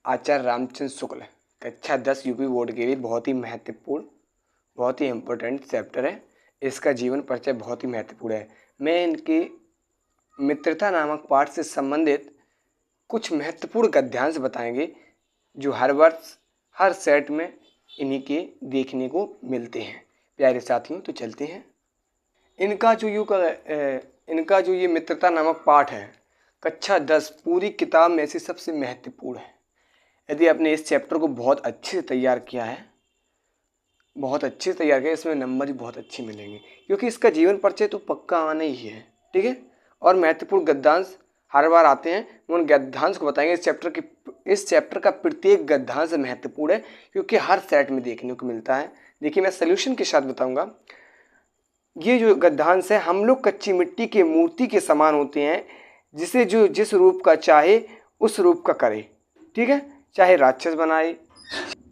आचार्य रामचंद्र शुक्ल कक्षा 10 UP board के लिए बहुत ही महत्वपूर्ण, बहुत ही इम्पोर्टेंट चैप्टर है। इसका जीवन परिचय बहुत ही महत्वपूर्ण है। मैं इनकी मित्रता नामक पाठ से संबंधित कुछ महत्वपूर्ण गद्यांश बताएंगे जो हर वर्ष हर सेट में इन्हीं के देखने को मिलते हैं। प्यारे साथियों, तो चलते हैं। इनका जो ये मित्रता नामक पाठ है कक्षा 10 पूरी किताब में से सबसे महत्वपूर्ण है। यदि आपने इस चैप्टर को बहुत अच्छे से तैयार किया है, इसमें नंबर भी बहुत अच्छे मिलेंगे, क्योंकि इसका जीवन परिचय तो पक्का आना ही है। ठीक है, और महत्वपूर्ण गद्यांश हर बार आते हैं, उन गद्यांश को बताएंगे। इस चैप्टर का प्रत्येक गद्यांश महत्वपूर्ण है, क्योंकि हर सेट में देखने को मिलता है। देखिए, मैं सल्यूशन के साथ बताऊंगा। ये जो गद्यांश है, हम लोग कच्ची मिट्टी के मूर्ति के समान होते हैं, जिसे जो जिस रूप का चाहे उस रूप का करे। ठीक है, चाहे राक्षस बनाए।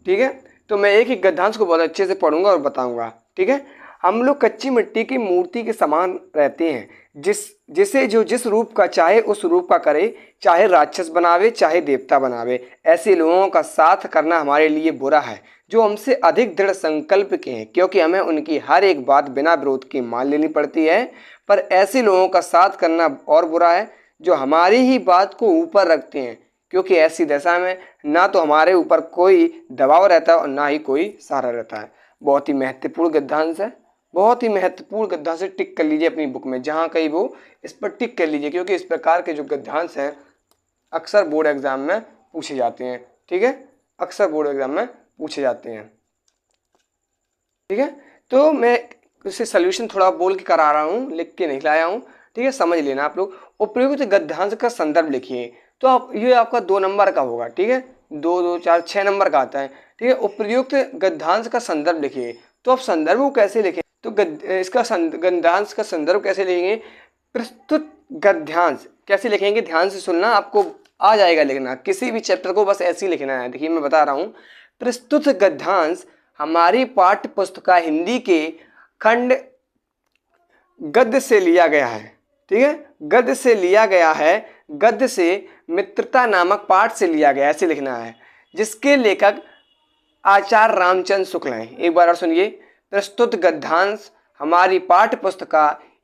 ठीक है, तो मैं एक एक गद्यांश को बहुत अच्छे से पढ़ूंगा और बताऊंगा। ठीक है, हम लोग कच्ची मिट्टी की मूर्ति के समान रहते हैं, जिसे जो जिस रूप का चाहे उस रूप का करे, चाहे राक्षस बनावे चाहे देवता बनावे। ऐसे लोगों का साथ करना हमारे लिए बुरा है, जो हमसे अधिक दृढ़ संकल्प के हैं, क्योंकि हमें उनकी हर एक बात बिना विरोध के मान लेनी पड़ती है। पर ऐसे लोगों का साथ करना और बुरा है, जो हमारी ही बात को ऊपर रखते हैं, क्योंकि ऐसी दशा में ना तो हमारे ऊपर कोई दबाव रहता है और ना ही कोई सहारा रहता है। बहुत ही महत्वपूर्ण गद्यांश है, बहुत ही महत्वपूर्ण गद्यांश है। टिक कर लीजिए अपनी बुक में, जहाँ कहीं वो इस पर टिक कर लीजिए, क्योंकि इस प्रकार के जो गद्यांश हैं अक्सर बोर्ड एग्जाम में पूछे जाते हैं। ठीक है, अक्सर बोर्ड एग्जाम में पूछे जाते हैं। ठीक है, तो मैं उसे सॉल्यूशन थोड़ा बोल के करा रहा हूँ, लिख के नहीं लाया हूँ। ठीक है, समझ लेना आप लोग। उपयुक्त गद्यांश का संदर्भ लिखिए, तो आप ये आपका 2 नंबर का होगा। ठीक है, 2 2 4 6 नंबर का आता है। ठीक है, उपयुक्त गद्यांश का संदर्भ लिखिए। तो आप संदर्भ को कैसे लिखें, तो गद्यांश का संदर्भ कैसे लिखेंगे? प्रस्तुत गद्यांश कैसे लिखेंगे, ध्यान से सुनना, आपको आ जाएगा लिखना। किसी भी चैप्टर को बस ऐसे ही लिखना है। देखिए, मैं बता रहा हूँ। प्रस्तुत गद्यांश हमारी पाठ्य पुस्तक हिंदी के खंड गद्य से लिया गया है। ठीक है, गद्य से लिया गया है, गद्य से मित्रता नामक पाठ से लिया गया, ऐसे लिखना है, जिसके लेखक आचार्य रामचंद्र शुक्ल हैं। एक बार और सुनिए। प्रस्तुत गद्यांश हमारी पाठ्य पुस्तक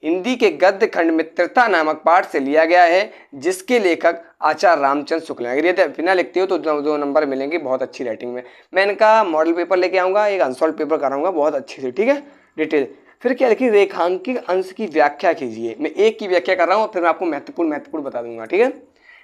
हिंदी के गद्य खंड मित्रता नामक पाठ से लिया गया है, जिसके लेखक आचार्य रामचंद्र शुक्ल हैं। अगर ये बिना लिखते हो तो 2 नंबर मिलेंगे बहुत अच्छी राइटिंग में। मैं इनका मॉडल पेपर लेके आऊँगा, एक अनसॉल्व पेपर कराऊंगा बहुत अच्छे से। ठीक है, डिटेल। फिर क्या लिखिए, रेखांकित अंश की व्याख्या कीजिए। मैं एक की व्याख्या कर रहा हूँ, फिर मैं आपको महत्वपूर्ण बता दूंगा। ठीक है,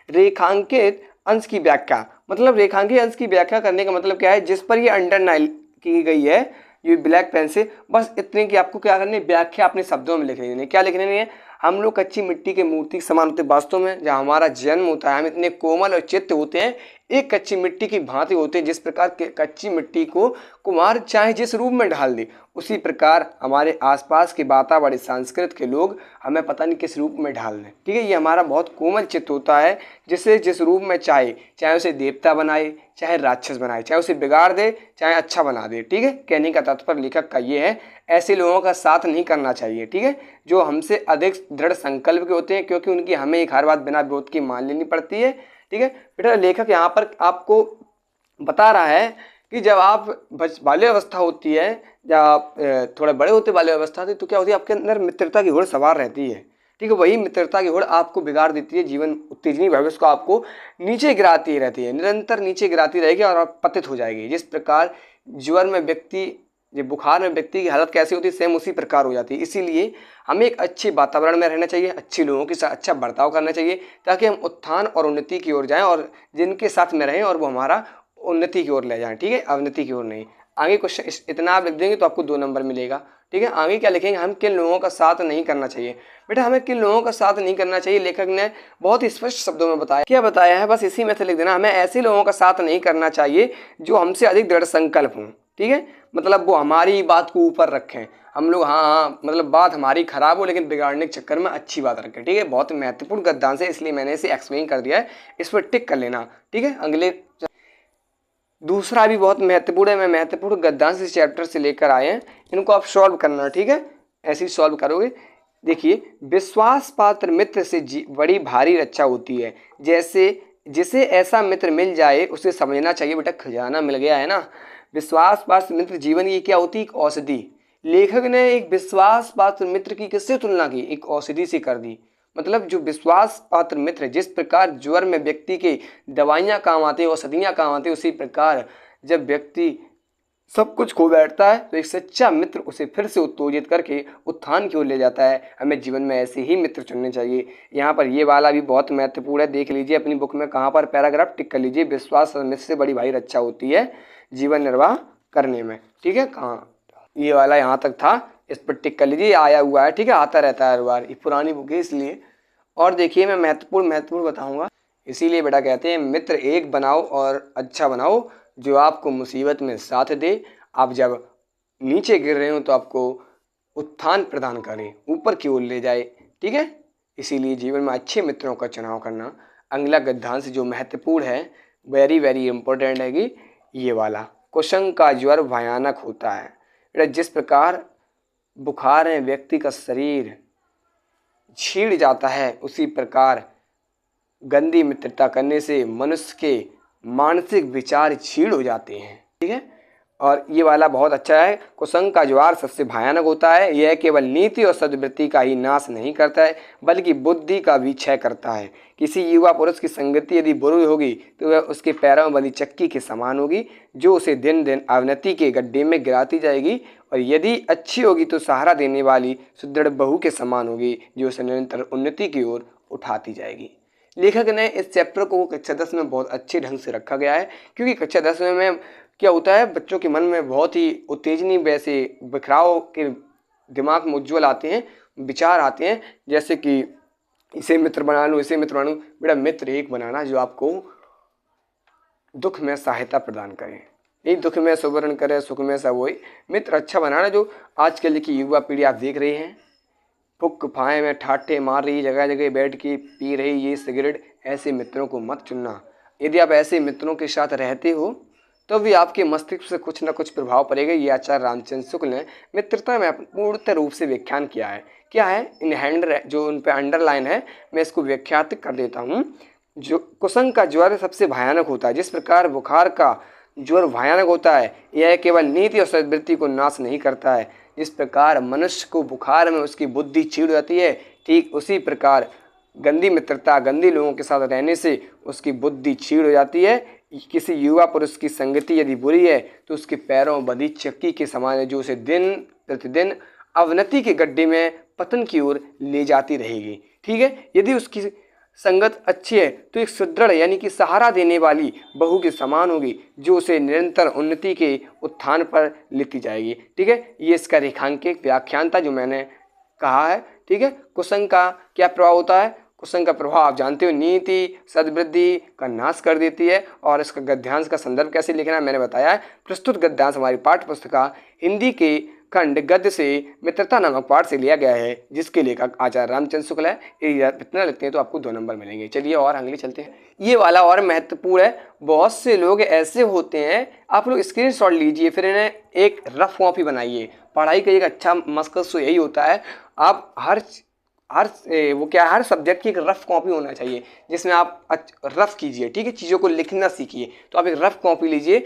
रेखांकित अंश की व्याख्या मतलब रेखांकित अंश की व्याख्या करने का मतलब क्या है? जिस पर ये अंडरलाइन की गई है ये ब्लैक पेन से, बस इतने की आपको क्या करनी है, व्याख्या अपने शब्दों में लिख लेनी है। क्या लिखने है? हम लोग कच्ची मिट्टी के मूर्ति के समान होते हैं। वास्तव में जहाँ हमारा जन्म होता है, हम इतने कोमल और चित्त होते हैं, एक कच्ची मिट्टी की भांति होते हैं। जिस प्रकार के कच्ची मिट्टी को कुम्हार चाहे जिस रूप में ढाल दे, उसी प्रकार हमारे आसपास के वातावरण संस्कृत के लोग हमें पता नहीं किस रूप में ढाल दें। ठीक है, ये हमारा बहुत कोमल चित्त होता है, जिसे जिस रूप में चाहे उसे देवता बनाए चाहे राक्षस बनाए, चाहे उसे बिगाड़ दे चाहे अच्छा बना दे। ठीक है, कहने का तात्पर्य लेखक का ये है, ऐसे लोगों का साथ नहीं करना चाहिए। ठीक है, जो हमसे अधिक दृढ़ संकल्प के होते हैं, क्योंकि उनकी हमें एक हर बात बिना विरोध की मान लेनी पड़ती है। ठीक है बेटा, लेखक यहाँ पर आपको बता रहा है कि जब आप बाल्यावस्था होती है या आप थोड़ा बड़े होते बाल्यावस्था होती, तो क्या होती है, आपके अंदर मित्रता की होड़ सवार रहती है। ठीक है, वही मित्रता की होड़ आपको बिगाड़ देती है, जीवन उत्तेजनी भविष्य को आपको नीचे गिराती रहती है, निरंतर नीचे गिराती रहेगी और आप पतित हो जाएगी। जिस प्रकार ज्वर में व्यक्ति, ये बुखार में व्यक्ति की हालत कैसी होती है, सेम उसी प्रकार हो जाती है। इसीलिए हमें एक अच्छे वातावरण में रहना चाहिए, अच्छे लोगों के साथ अच्छा बर्ताव करना चाहिए, ताकि हम उत्थान और उन्नति की ओर जाएं और जिनके साथ में रहें और वो हमारा उन्नति की ओर ले जाएं। ठीक है, अवनति की ओर नहीं। आगे क्वेश्चन इतना आप लिख देंगे तो आपको 2 नंबर मिलेगा। ठीक है, आगे क्या लिखेंगे, हम किन लोगों का साथ नहीं करना चाहिए। बेटा, हमें किन लोगों का साथ नहीं करना चाहिए, लेखक ने बहुत ही स्पष्ट शब्दों में बताया। क्या बताया है, बस इसी में से लिख देना। हमें ऐसे लोगों का साथ नहीं करना चाहिए जो हमसे अधिक दृढ़ संकल्प हों। ठीक है, मतलब वो हमारी बात को ऊपर रखें। हम लोग हाँ मतलब बात हमारी खराब हो, लेकिन बिगाड़ने के चक्कर में अच्छी बात रखें। ठीक है, बहुत महत्वपूर्ण गद्यांश है, इसलिए मैंने इसे एक्सप्लेन कर दिया है, इस पर टिक कर लेना। ठीक है, अगले दूसरा भी बहुत महत्वपूर्ण है। मैं महत्वपूर्ण गद्यांश इस चैप्टर से लेकर आए हैं, इनको आप सॉल्व करना। ठीक है, ऐसे ही सॉल्व करोगे। देखिए, विश्वास पात्र मित्र से बड़ी भारी रक्षा होती है, जैसे जिसे ऐसा मित्र मिल जाए उसे समझना चाहिए बेटा खजाना मिल गया है ना। विश्वास पात्र मित्र जीवन की क्या होती है? एक औषधि। लेखक ने एक विश्वास पात्र मित्र की किससे तुलना की? एक औषधि से कर दी। मतलब जो विश्वास पात्र मित्र, जिस प्रकार ज्वर में व्यक्ति के दवाइयाँ काम आती है, औषधियाँ काम आती है, उसी प्रकार जब व्यक्ति सब कुछ खो बैठता है तो एक सच्चा मित्र उसे फिर से उत्तेजित करके उत्थान की ओर ले जाता है। हमें जीवन में ऐसे ही मित्र चुनने चाहिए। यहाँ पर ये वाला भी बहुत महत्वपूर्ण है, देख लीजिए अपनी बुक में कहाँ पर पैराग्राफ टिक कर लीजिए। विश्वास मित्र से बड़ी भाई रक्षा होती है जीवन निर्वाह करने में। ठीक है, कहाँ ये वाला यहाँ तक था, इस पर टिक कर लीजिए, आया हुआ है। ठीक है, आता रहता है हर बार, ये पुरानी बुक है इसलिए। और देखिए मैं महत्वपूर्ण बताऊँगा, इसीलिए बेटा कहते हैं मित्र एक बनाओ और अच्छा बनाओ जो आपको मुसीबत में साथ दे, आप जब नीचे गिर रहे हो तो आपको उत्थान प्रदान करे, ऊपर की ओर ले जाए। ठीक है, इसीलिए जीवन में अच्छे मित्रों का चुनाव करना। अगला गद्यांश जो महत्वपूर्ण है, वेरी वेरी इंपॉर्टेंट है कि ये वाला, कुसंग का ज्वर भयानक होता है। जिस प्रकार बुखार में व्यक्ति का शरीर छीड़ जाता है, उसी प्रकार गंदी मित्रता करने से मनुष्य के मानसिक विचार छीड़ हो जाते हैं। ठीक है, और ये वाला बहुत अच्छा है, कुसंग का ज्वार सबसे भयानक होता है। यह केवल नीति और सद्वृत्ति का ही नाश नहीं करता है बल्कि बुद्धि का भी क्षय करता है। किसी युवा पुरुष की संगति यदि बुरी होगी तो वह उसके पैरों में बंधी चक्की के समान होगी जो उसे दिन दिन अवनति के गड्ढे में गिराती जाएगी, और यदि अच्छी होगी तो सहारा देने वाली सुदृढ़ बहू के समान होगी जो उसे निरंतर उन्नति की ओर उठाती जाएगी। लेखक ने इस चैप्टर को कक्षा 10 में बहुत अच्छे ढंग से रखा गया है, क्योंकि कक्षा 10 में क्या होता है, बच्चों के मन में बहुत ही उत्तेजनी वैसे बिखराव के दिमाग में उज्ज्वल आते हैं, विचार आते हैं, जैसे कि इसे मित्र बना लूँ, इसे मित्र बना लूँ। बेटा मित्र एक बनाना जो आपको दुख में सहायता प्रदान करे, नहीं दुख में सुवर्ण करे, सुख में सब वही। मित्र अच्छा बनाना जो आजकल की युवा पीढ़ी आप देख रहे हैं, फुक फाए में ठाठे मार रही, जगह जगह बैठ के पी रही ये सिगरेट, ऐसे मित्रों को मत चुनना। यदि आप ऐसे मित्रों के साथ रहते हो तो भी आपके मस्तिष्क से कुछ न कुछ प्रभाव पड़ेगा। ये आचार्य रामचंद्र शुक्ल ने मित्रता में पूर्णतः रूप से व्याख्यान किया है। क्या है, इन हैंड जो उन पे अंडरलाइन है, मैं इसको व्याख्यात कर देता हूँ। जो कुसंग का ज्वर सबसे भयानक होता है, जिस प्रकार बुखार का ज्वर भयानक होता है, यह केवल नीति और सद्वृत्ति को नाश नहीं करता है। जिस प्रकार मनुष्य को बुखार में उसकी बुद्धि छीड़ जाती है, ठीक उसी प्रकार गंदी मित्रता, गंदी लोगों के साथ रहने से उसकी बुद्धि छीड़ हो जाती है। किसी युवा पुरुष की संगति यदि बुरी है तो उसके पैरों में बंधी चक्की के समान है जो उसे दिन प्रतिदिन अवनति के गड्ढे में पतन की ओर ले जाती रहेगी। ठीक है, यदि उसकी संगत अच्छी है तो एक सुदृढ़ यानी कि सहारा देने वाली बहू के समान होगी जो उसे निरंतर उन्नति के उत्थान पर लेती जाएगी। ठीक है, ये इसका रेखांकित व्याख्यान था जो मैंने कहा है। ठीक है, कुसंग का क्या प्रभाव होता है? कुसंग का प्रभाव आप जानते हो, नीति सद्वृद्धि का नाश कर देती है। और इसका गद्यांश का संदर्भ कैसे लिखना है मैंने बताया है। प्रस्तुत गद्यांश हमारी पाठ्य पुस्तिका हिंदी के खंड गद्य से मित्रता नामक पाठ से लिया गया है, जिसके लेखक आचार्य रामचंद्र शुक्ल है। इतना लिखते हैं तो आपको 2 नंबर मिलेंगे। चलिए और अगले चलते हैं। ये वाला और महत्वपूर्ण है। बहुत से लोग ऐसे होते हैं, आप लोग स्क्रीनशॉट लीजिए फिर इन्हें एक रफ कॉपी बनाइए। पढ़ाई का एक अच्छा मकसद तो यही होता है, आप हर सब्जेक्ट की एक रफ कॉपी होना चाहिए जिसमें आप रफ कीजिए। ठीक है, चीज़ों को लिखना सीखिए। तो आप एक रफ कॉपी लीजिए,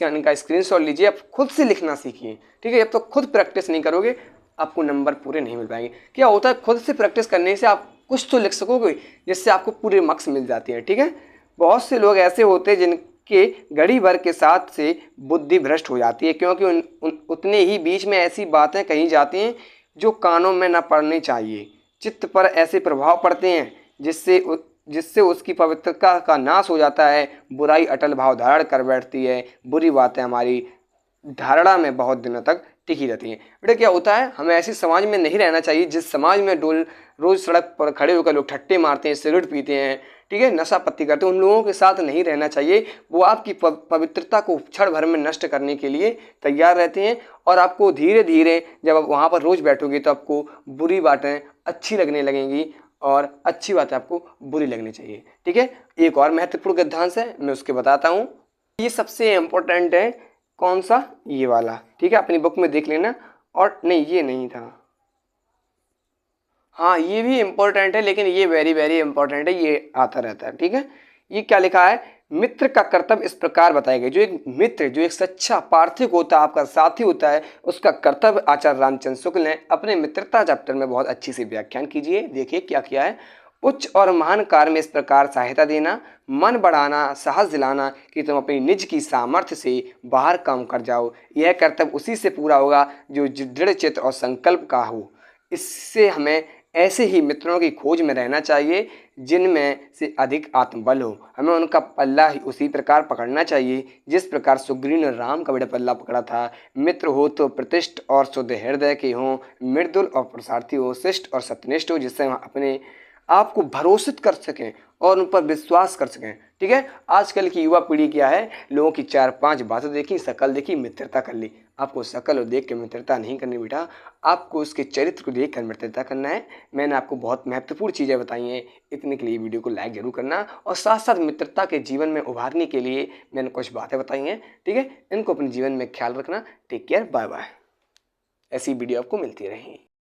इनका स्क्रीनशॉट लीजिए, आप खुद से लिखना सीखिए। ठीक है, जब तो खुद प्रैक्टिस नहीं करोगे आपको नंबर पूरे नहीं मिल पाएंगे। क्या होता है, खुद से प्रैक्टिस करने से आप कुछ तो लिख सकोगे जिससे आपको पूरे मार्क्स मिल जाते हैं। ठीक है, बहुत से लोग ऐसे होते हैं जिनके घड़ी भर के साथ से बुद्धि भ्रष्ट हो जाती है, क्योंकि उतने ही बीच में ऐसी बातें कही जाती हैं जो कानों में न पड़नी चाहिए। चित्त पर ऐसे प्रभाव पड़ते हैं जिससे उसकी पवित्रता का नाश हो जाता है। बुराई अटल भाव धारण कर बैठती है। बुरी बातें हमारी धारणा में बहुत दिनों तक टिकी रहती हैं। बेटा क्या होता है, हमें ऐसे समाज में नहीं रहना चाहिए जिस समाज में रोज सड़क पर खड़े होकर लोग ठट्टे मारते हैं, सिगरेट पीते हैं, ठीक है, नशा पत्ती करते हैं। उन लोगों के साथ नहीं रहना चाहिए। वो आपकी पवित्रता को क्षण भर में नष्ट करने के लिए तैयार रहते हैं, और आपको धीरे धीरे जब आप वहाँ पर रोज बैठोगे तो आपको बुरी बातें अच्छी लगने लगेंगी और अच्छी बातें आपको बुरी लगनी चाहिए। ठीक है, एक और महत्वपूर्ण गद्यांश है, मैं उसके बताता हूँ। ये सबसे इम्पोर्टेंट है। कौन सा? ये वाला। ठीक है, अपनी बुक में देख लेना। और नहीं, ये नहीं था, हाँ ये भी इम्पोर्टेंट है, लेकिन ये वेरी वेरी इम्पोर्टेंट है, ये आता रहता है। ठीक है, ये क्या लिखा है, मित्र का कर्तव्य इस प्रकार बताया गया। जो एक मित्र, जो एक सच्चा पार्थिव होता है, आपका साथी होता है, उसका कर्तव्य आचार्य रामचंद्र शुक्ल ने अपने मित्रता चैप्टर में बहुत अच्छी से व्याख्यान कीजिए। देखिए क्या किया है, उच्च और महान कार्य में इस प्रकार सहायता देना, मन बढ़ाना, साहस दिलाना कि तुम अपनी निज की सामर्थ्य से बाहर काम कर जाओ। यह कर्तव्य उसी से पूरा होगा जो दृढ़ चित्त और संकल्प का हो। इससे हमें ऐसे ही मित्रों की खोज में रहना चाहिए जिनमें से अधिक आत्मबल हो। हमें उनका पल्ला ही उसी प्रकार पकड़ना चाहिए जिस प्रकार सुग्रीव ने राम का बड़ा पल्ला पकड़ा था। मित्र हो तो प्रतिष्ठ और शुद्ध हृदय के हों, मृदुल और पुरुषार्थी हो, शिष्ट और सत्यनिष्ठ हो, जिससे हम अपने आप को भरोसित कर सकें और उन पर विश्वास कर सकें। ठीक है, आजकल की युवा पीढ़ी क्या है, लोगों की 4-5 बातें देखी, शकल देखी, मित्रता कर ली। आपको शकल और देख के मित्रता नहीं करनी बेटा, आपको उसके चरित्र को देख कर मित्रता करना है। मैंने आपको बहुत महत्वपूर्ण चीज़ें बताई हैं, इतने के लिए वीडियो को लाइक जरूर करना, और साथ साथ मित्रता के जीवन में उभारने के लिए मैंने कुछ बातें बताई हैं। ठीक है, इनको अपने जीवन में ख्याल रखना। Take care, bye bye. ऐसी वीडियो आपको मिलती रहेगी।